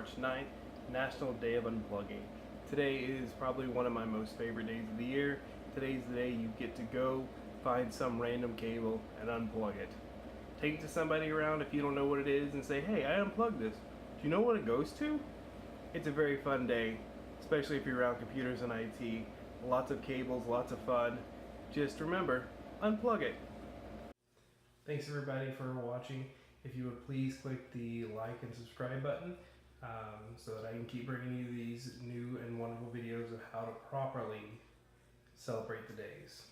March 9th, National Day of Unplugging. Today is probably one of my most favorite days of the year. Today's the day you get to go find some random cable and unplug it. Take it to somebody around if you don't know what it is and say, hey, I unplugged this. Do you know what it goes to? It's a very fun day, especially if you're around computers and IT. Lots of cables, lots of fun. Just remember, unplug it. Thanks everybody for watching. If you would please click the like and subscribe button so that I can keep bringing you these new and wonderful videos of how to properly celebrate the days.